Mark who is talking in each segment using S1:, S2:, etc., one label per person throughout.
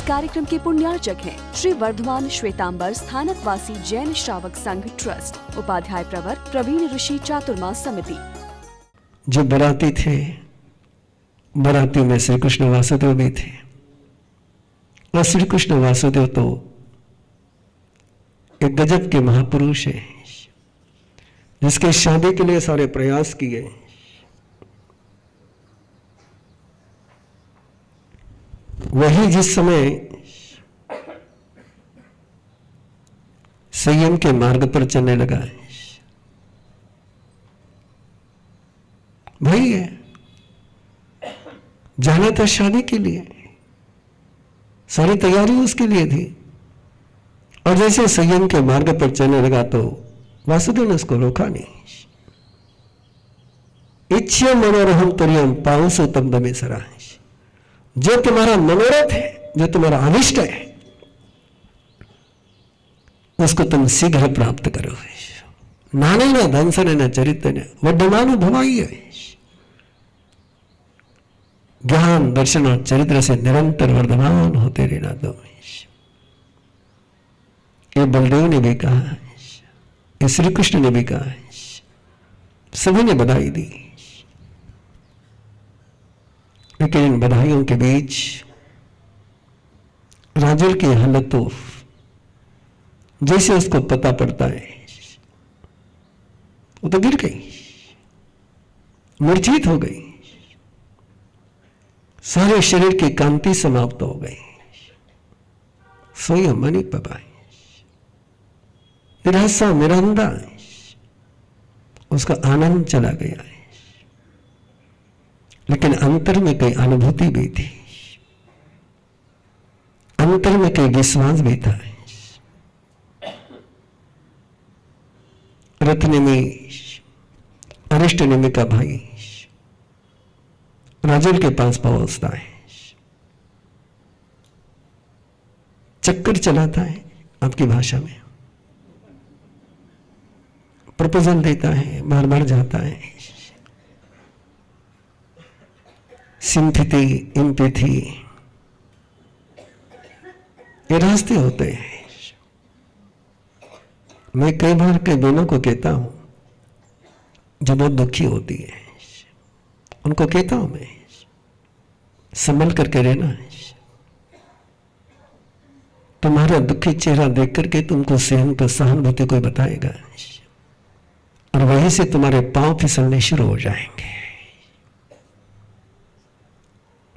S1: कार्यक्रम के पुण्यार्चक हैं श्री वर्धमान श्वेतांबर स्थानक वासी जैन श्रावक संघ ट्रस्ट, उपाध्याय प्रवर प्रवीण ऋषि चातुर्मास समिति।
S2: जो बराती थे, बराती में श्री कृष्ण वासुदेव भी थे, और श्री कृष्ण वासुदेव तो एक गजब के महापुरुष हैं, जिसके शादी के लिए सारे प्रयास किए। वही जिस समय संयम के मार्ग पर चलने लगा है, वही है। जाना था शादी के लिए, सारी तैयारी उसके लिए थी, और जैसे संयम के मार्ग पर चलने लगा तो वासुदेव ने उसको रोका नहीं। इच्छा मनोरहम तुर्यम पाऊसो तम दमे सरा, जो तुम्हारा मनोरथ है, जो तुम्हारा अनिष्ट है, उसको तुम शीघ्र प्राप्त करो। नाने न धन से न चरित्र न वड्डमानु भवाई है। ज्ञान दर्शन और चरित्र से निरंतर वर्धमान होते रहना दो। ये बलदेव ने भी कहा, ये श्री कृष्ण ने भी कहा, सभी ने बधाई दी। लेकिन इन बधाइयों के बीच राजुल की हालत तो जैसे उसको पता पड़ता है, वो तो गिर गई, मूर्छित हो गई, सारे शरीर की कांति समाप्त हो गई, सोई मनी पपाई, निराशा निरंदा, उसका आनंद चला गया है। लेकिन अंतर में कई अनुभूति भी थी, अंतर में कई विश्वास भी था। रत्नेमी अरिष्टनेमी का भाई राजुल के पास पहुंचता है, चक्कर चलाता है, आपकी भाषा में प्रपोजल देता है, बार बार जाता है। सिंपैथी, एम्पैथी, ये रास्ते होते हैं। मैं कई बार कई बहनों को कहता हूं, जो बहुत दुखी होती है, उनको कहता हूं मैं, संभल करके रहना है। तुम्हारा दुखी चेहरा देख करके तुमको सहन तो सहानुभूति कोई बताएगा, और वहीं से तुम्हारे पांव फिसलने शुरू हो जाएंगे।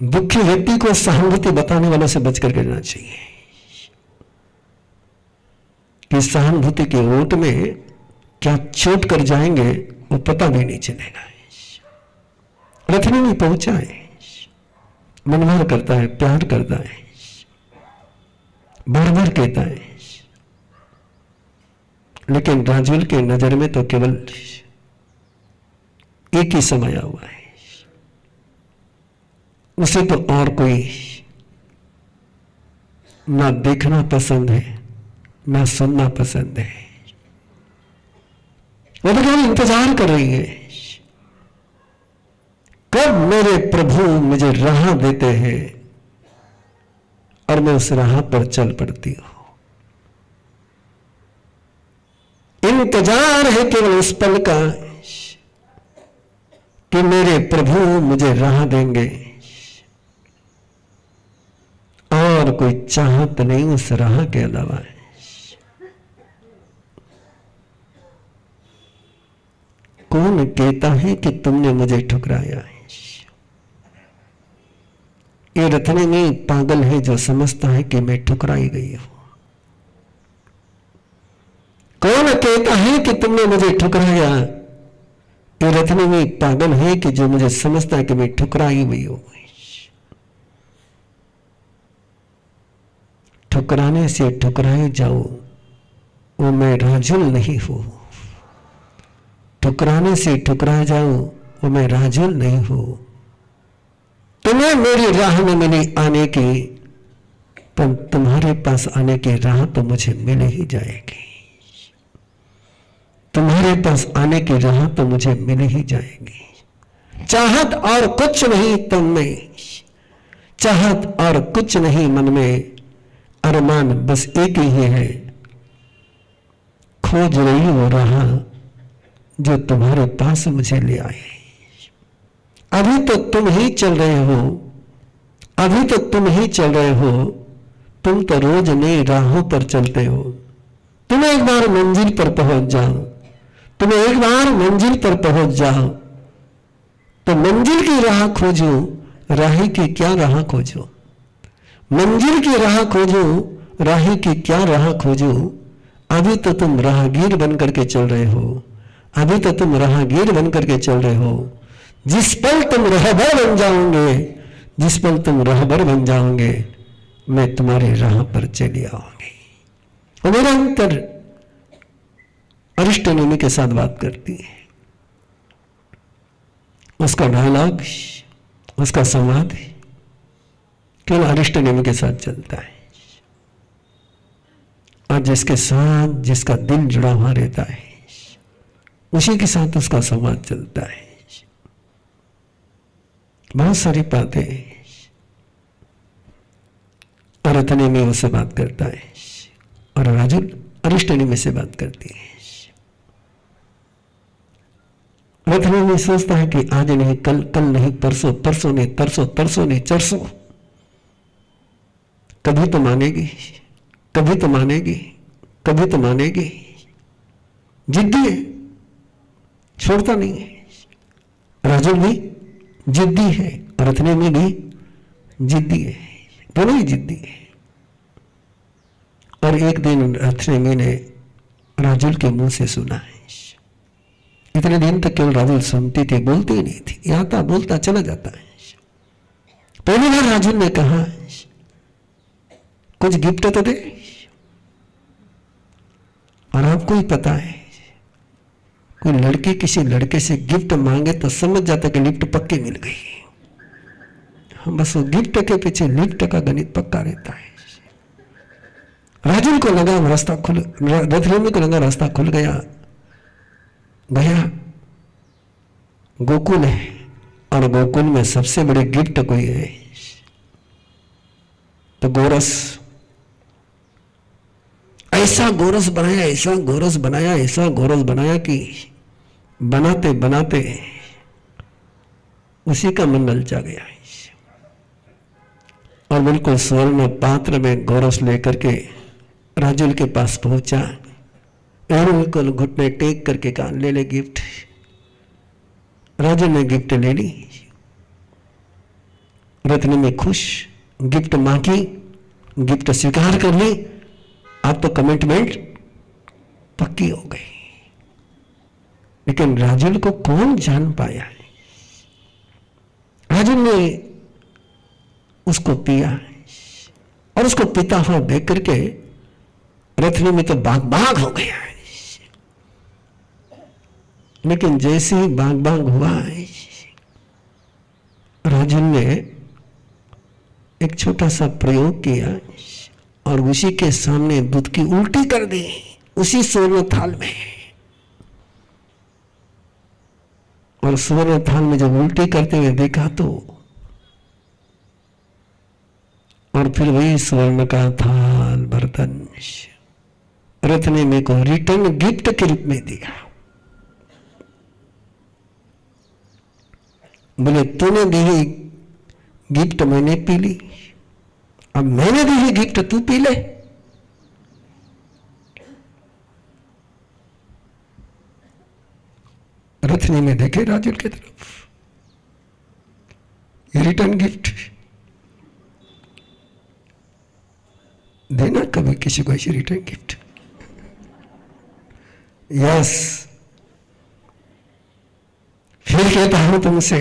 S2: दुखी व्यक्ति को सहानुभूति बताने वालों से बच करके रहना चाहिए, कि सहानुभूति के ओट में क्या चोट कर जाएंगे वो पता भी नहीं चलेगा। रथनी में पहुंचा है, मनभर करता है, प्यार करता है, बार बार कहता है, लेकिन राजुल के नजर में तो केवल एक ही समाया हुआ है, उसे तो और कोई ना देखना पसंद है, ना सुनना पसंद है। वो तो केवल इंतजार कर रही है, कब मेरे प्रभु मुझे राह देते हैं और मैं उस राह पर चल पड़ती हूं। इंतजार है केवल उस पल का कि मेरे प्रभु मुझे राह देंगे, और कोई चाहत नहीं उस राह के अलावा। कौन कहता है कि तुमने मुझे ठुकराया है? ये रथने में पागल है जो समझता है कि मैं ठुकराई गई हूं। कौन कहता है कि तुमने मुझे ठुकराया? ये रथने में पागल है कि जो मुझे समझता है कि मैं ठुकराई हुई हूं। ठुकराने से ठुकराए जाऊं वो मैं राजुल नहीं हूं। ठुकराने से ठुकराए जाऊं वो मैं राजुल नहीं हूं। तुम्हें मेरी राह में मिली आने की, पर तुम्हारे पास आने की राह तो मुझे मिल ही जाएगी। तुम्हारे पास आने की राह तो मुझे मिल ही जाएगी। चाहत और कुछ नहीं तुम में, चाहत और कुछ नहीं मन में, अरमान बस एक ही है, खोज रही वो राह जो तुम्हारे पास मुझे ले आए। अभी तो तुम ही चल रहे हो, अभी तो तुम ही चल रहे हो, तुम तो रोज नई राहों पर चलते हो। तुम एक बार मंजिल पर पहुंच जाओ, तुम एक बार मंजिल पर पहुंच जाओ, तो मंजिल की राह खोजो, राही की क्या राह खोजो। मंजिल की राह खोजो, राही की क्या राह खोजो। अभी तो तुम राहगीर बन करके चल रहे हो, अभी तो तुम राहगीर बन करके चल रहे हो। जिस पल तुम रहबर बन जाओगे, जिस पल तुम रहबर बन जाओगे, मैं तुम्हारी राह पर चली आऊंगी। और मेरा अंतर अरिष्टनेमी के साथ बात करती है। उसका डायलॉग, उसका संवाद केवल अरिष्टनेमी के साथ चलता है, और जिसके साथ जिसका दिल जुड़ा हुआ रहता है उसी के साथ उसका संवाद चलता है। बहुत सारी बातें अरथनेमी उससे बात करता है और राजुल अरिष्टनेमी से बात करती है। अरथनेमी सोचता है कि आज नहीं कल, कल नहीं परसों, परसों नहीं तरसों, तरसों नहीं चरसों, कभी तो मानेगी, कभी तो मानेगी, कभी तो मानेगी। जिद्दी है, छोड़ता नहीं है। राजुल भी जिद्दी है, अरथनेमी भी जिद्दी है, दोनों ही जिद्दी है। और एक दिन अरथनेमी ने राजुल के मुंह से सुना है। इतने दिन तक केवल राजुल सुनती थी, बोलती ही नहीं थी, यहां था बोलता चला जाता है। पहली बार राजुल ने कहा कुछ गिफ्ट तो दे। और आपको ही पता है, कोई लड़की किसी लड़के से गिफ्ट मांगे तो समझ जाता कि लिफ्ट पक्की मिल गई। बस वो गिफ्ट के पीछे लिफ्ट का गणित पक्का रहता है। राजुल को लगा रास्ता खुल, रथनेमी को लगा रास्ता खुल गया। गया गोकुल है, और गोकुल में सबसे बड़े गिफ्ट कोई है तो गोरस। ऐसा गोरस बनाया, ऐसा गोरस बनाया, ऐसा गोरस बनाया कि बनाते बनाते उसी का मन ललचा गया। और बिल्कुल स्वर्ण पात्र में गोरस लेकर के राजुल के पास पहुंचा और बिल्कुल घुटने टेक करके कहा ले ले गिफ्ट। राजुल ने गिफ्ट ले ली। रत्नेमी खुश, गिफ्ट मांगी, गिफ्ट स्वीकार कर ली। अब तो कमिटमेंट पक्की हो गई। लेकिन राजुल को कौन जान पाया? राजुल ने उसको पिया और उसको पीता हुआ देख करके रथनेमी तो बाग बाग हो गया। लेकिन जैसे ही बाग बाग हुआ, राजुल ने एक छोटा सा प्रयोग किया और उसी के सामने दूध की उल्टी कर दी, उसी स्वर्ण थाल में। और स्वर्ण थाल में जब उल्टी करते हुए देखा तो, और फिर वही स्वर्ण का थाल बर्तन रथनेमी को रिटर्न गिफ्ट के रूप में दिया। बोले तूने दी हुई गिफ्ट मैंने पी ली, अब मैंने दी हुई गिफ्ट तू पी ले। रथनेमी देखे राजुल की तरफ, ये रिटर्न गिफ्ट देना कभी किसी को ऐसी रिटर्न गिफ्ट। यस, फिर कहता हूं तुमसे,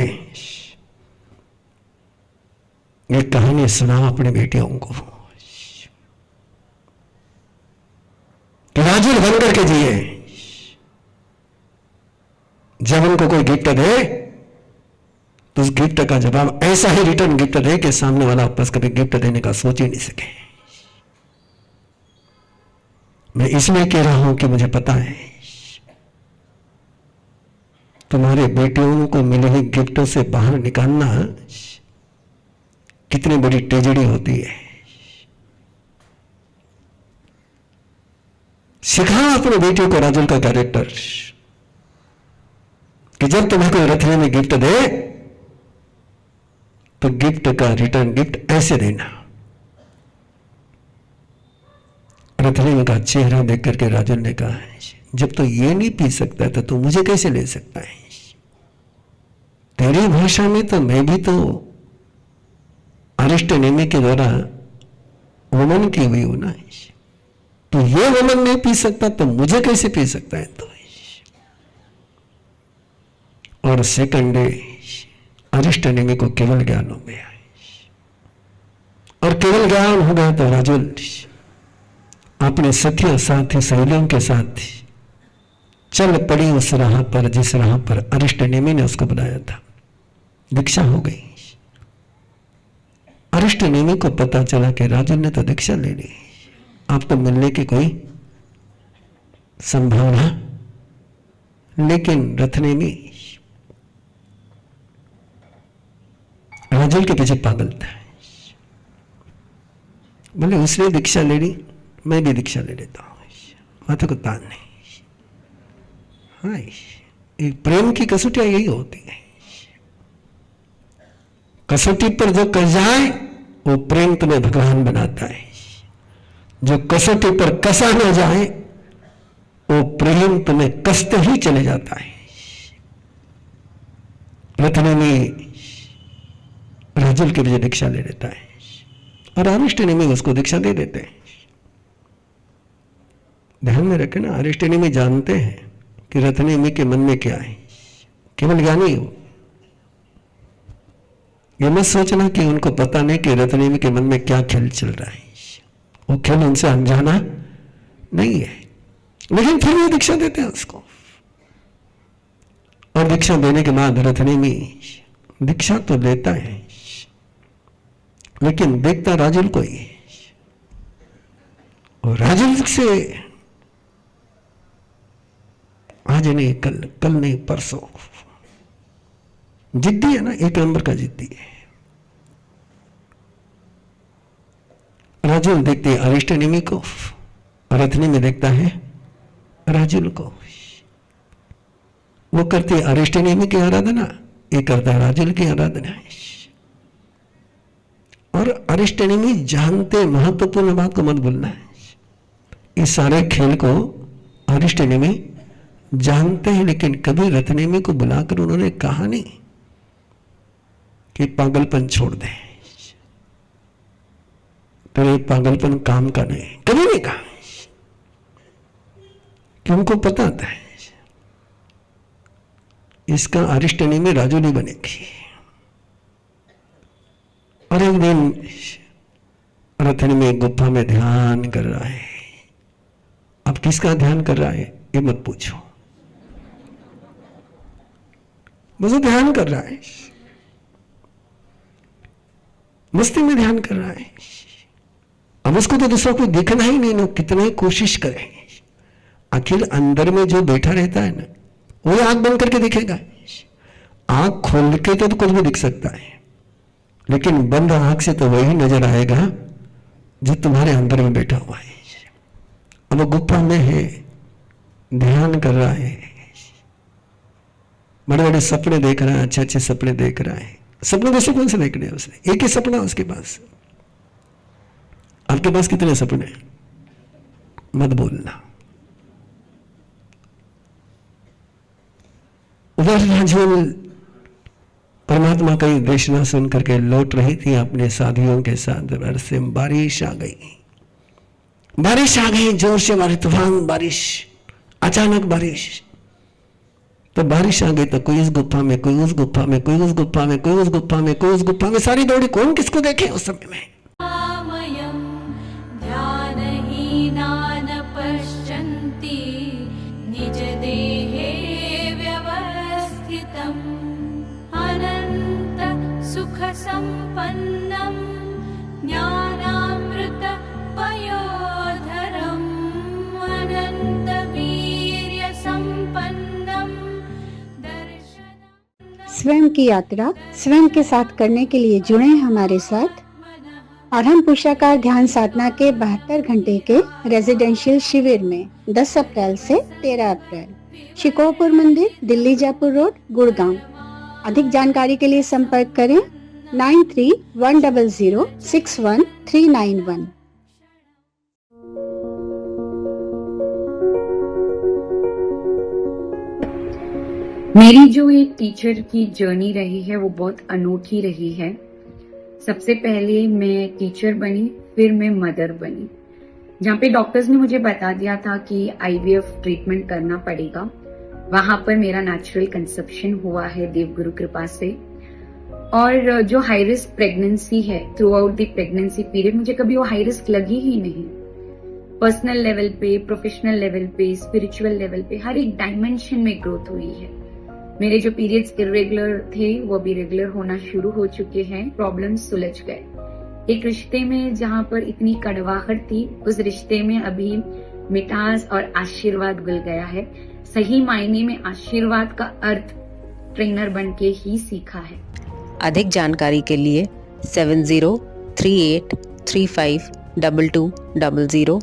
S2: एक कहानी सुनाओ अपने बेटियों को कि राजुल बन करके जिए। जब उनको कोई गिफ्ट दे तो उस गिफ्ट का जवाब ऐसा ही रिटर्न गिफ्ट दे कि सामने वाला वापस कभी गिफ्ट देने का सोच ही नहीं सके। मैं इसलिए कह रहा हूं कि मुझे पता है तुम्हारे बेटियों को मिले हुए गिफ्टों से बाहर निकालना कितनी बड़ी ट्रेजेडी होती है। सिखाओ अपने बेटे को राजुल का कैरेक्टर कि जब तुम्हें कोई रथने में गिफ्ट दे तो गिफ्ट का रिटर्न गिफ्ट ऐसे देना। रथने का चेहरा देख करके राजुल ने कहा, जब तो ये नहीं पी सकता था तो मुझे कैसे ले सकता है? तेरी भाषा में तो मैं भी तो अरिष्टनेमी के द्वारा वमन की हुई हूं ना। तो ये वमन नहीं पी सकता तो मुझे कैसे पी सकता है? तो और सेकंड डे अरिष्टनेमी को केवल ज्ञान हो गया, और केवल ज्ञान हो गया तो राजुल अपने सखियों साथी सहेलियों के साथ चल पड़ी उस राह पर जिस राह पर अरिष्टनेमी ने उसको बनाया था। दीक्षा हो गई। अरिष्टनेमी को पता चला कि राजुल ने तो दीक्षा ले ली, आपको मिलने की कोई संभावना, लेकिन रथनेमी राजुल के पीछे पागल था। बोले उसने दीक्षा ले ली, मैं भी दीक्षा ले लेता हूं, माथे को तान नहीं। हाँ, एक प्रेम की कसौटियां यही होती है। कसौटी पर जो कस जाए वो प्रेम तुम्हें भगवान बनाता है, जो कसौटी पर कसा न जाए वो प्रेम तुम्हें कसते ही चले जाता है। रथनेमी राजुल के लिए दीक्षा ले लेता है और अरिष्टनेमी उसको दीक्षा दे देते हैं। ध्यान में रखें ना, अरिष्टनेमी जानते हैं कि रथनेमी के मन में क्या है, केवल ज्ञानी हो। ये मत सोचना कि उनको पता नहीं कि रथनेमी के मन में क्या खेल चल रहा है। वो खेल उनसे अनजाना नहीं है, लेकिन फिर वो दीक्षा देते हैं उसको। और दीक्षा देने के बाद रथनेमी दीक्षा तो लेता है, लेकिन देखता राजुल को ही। और राजुल से आज नहीं कल नहीं परसों जिद्दी है ना, एक नंबर का जिद्दी है। राजुल देखते हैं अरिष्टनेमी को, रथनेमी देखता है राजुल को। वो करती है अरिष्टनेमी की आराधना, ये करता है राजुल की आराधना। और अरिष्टनेमी जानते, महत्वपूर्ण बात को मत भूलना है, इस सारे खेल को अरिष्टनेमी जानते हैं, लेकिन कभी रथनेमी को बुलाकर उन्होंने कहा नहीं कि पागलपन छोड़ दे, तेरे पागलपन काम का नहीं, कभी नहीं कहा। कि उनको पता था इसका अरिष्टनेमी राजुल ही बनेगी। और एक दिन रथनेमी गुफा में ध्यान कर रहा है। अब किसका ध्यान कर रहा है ये मत पूछो, मुझे ध्यान कर रहा है, मस्ती में ध्यान कर रहा है। अब उसको तो दूसरा कोई दिखना ही नहीं ना, कितने कोशिश करें, आखिर अंदर में जो बैठा रहता है ना, वही आंख बंद करके दिखेगा। आंख खोल के तो कुछ भी दिख सकता है, लेकिन बंद आंख से तो वही नजर आएगा जो तुम्हारे अंदर में बैठा हुआ है। अब वो गुफा में है, ध्यान कर रहा है, बड़े बड़े सपने देख रहा है, अच्छे अच्छे सपने देख रहा है। सपने कैसे कौन से देखने हैं उसने? एक ही सपना उसके पास। आपके पास कितने सपने? मत बोलना। उधर राजुल परमात्मा का देशना सुन करके लौट रही थी अपने साथियों के साथ। से बारिश आ गई, बारिश आ गई, जोर से बारिश, तूफान बारिश, अचानक बारिश। तो बारिश आ गई तो कोई इस गुफा में, कोई उस गुफा में, कोई उस गुफा में, कोई उस गुफा में, कोई उस गुफा में, सारी दौड़ी। कौन किसको देखे उस समय में?
S3: निज देहे व्यवस्थितम् अनंत सुख संपन्नम ज्ञानामृत पयोधरम अनंत वीर्य संपन्नम दर्शन।
S4: स्वयं की यात्रा स्वयं के साथ करने के लिए जुड़े हमारे साथ और हम पुरुषाकार ध्यान साधना के 72 घंटे के रेजिडेंशियल शिविर में 10 अप्रैल से 13 अप्रैल शिकोहपुर मंदिर, दिल्ली जयपुर रोड, गुड़गांव। अधिक जानकारी के लिए संपर्क करें 9310061391।
S5: मेरी जो एक टीचर की जर्नी रही है वो बहुत अनूठी रही है। सबसे पहले मैं टीचर बनी, फिर मैं मदर बनी। जहाँ पे डॉक्टर्स ने मुझे बता दिया था कि आईवीएफ ट्रीटमेंट करना पड़ेगा, वहां पर मेरा नेचुरल कंसेप्शन हुआ है देवगुरु कृपा से। और जो हाई रिस्क प्रेगनेंसी है, through out the pregnancy period मुझे कभी वो हाई रिस्क लगी ही नहीं। पर्सनल लेवल पे, प्रोफेशनल लेवल पे, स्पिरिचुअल लेवल पे हर एक डायमेंशन में ग्रोथ हुई है। मेरे जो पीरियड्स इरेगुलर थे वो भी रेगुलर होना शुरू हो चुके हैं। प्रॉब्लम्स सुलझ गए। एक रिश्ते में जहां पर इतनी कड़वाहट थी, उस रिश्ते में अभी मिठास और आशीर्वाद घुल गया है। सही मायने में आशीर्वाद का अर्थ ट्रेनर बन के ही सीखा है।
S6: अधिक जानकारी के लिए 7038352200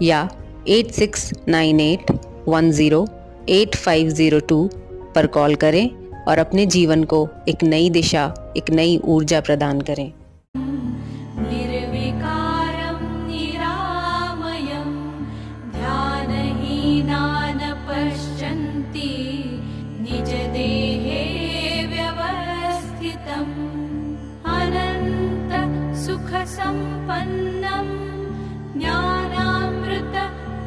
S6: या 8698108502 पर कॉल करें और अपने जीवन को एक नई दिशा, एक नई ऊर्जा प्रदान करें।
S3: निर्विकारं निरामयं ध्यानहीनान् पश्यन्ति निजदेहे व्यवस्थितम् अनन्त सुखसम्पन्नं ज्ञानामृत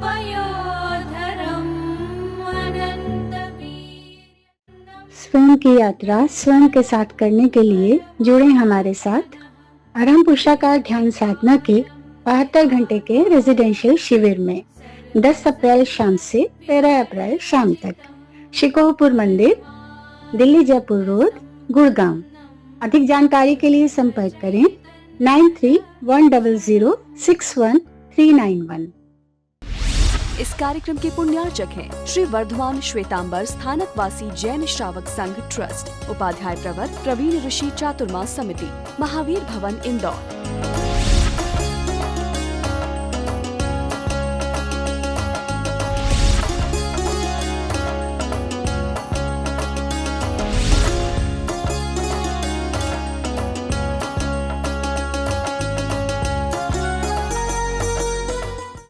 S3: पयोधरम्
S4: स्वयं की यात्रा स्वयं के साथ करने के लिए जुड़े हमारे साथ और हम पुरुषाकार ध्यान साधना के 72 घंटे के रेजिडेंशियल शिविर में 10 अप्रैल शाम से 13 अप्रैल शाम तक शिकोहपुर मंदिर, दिल्ली जयपुर रोड, गुड़गांव। अधिक जानकारी के लिए संपर्क करें 9310061391।
S1: इस कार्यक्रम के पुण्यार्चक हैं श्री वर्धमान श्वेतांबर स्थानकवासी जैन श्रावक संघ ट्रस्ट, उपाध्याय प्रवर प्रवीण ऋषि चातुर्मास समिति, महावीर भवन, इंदौर।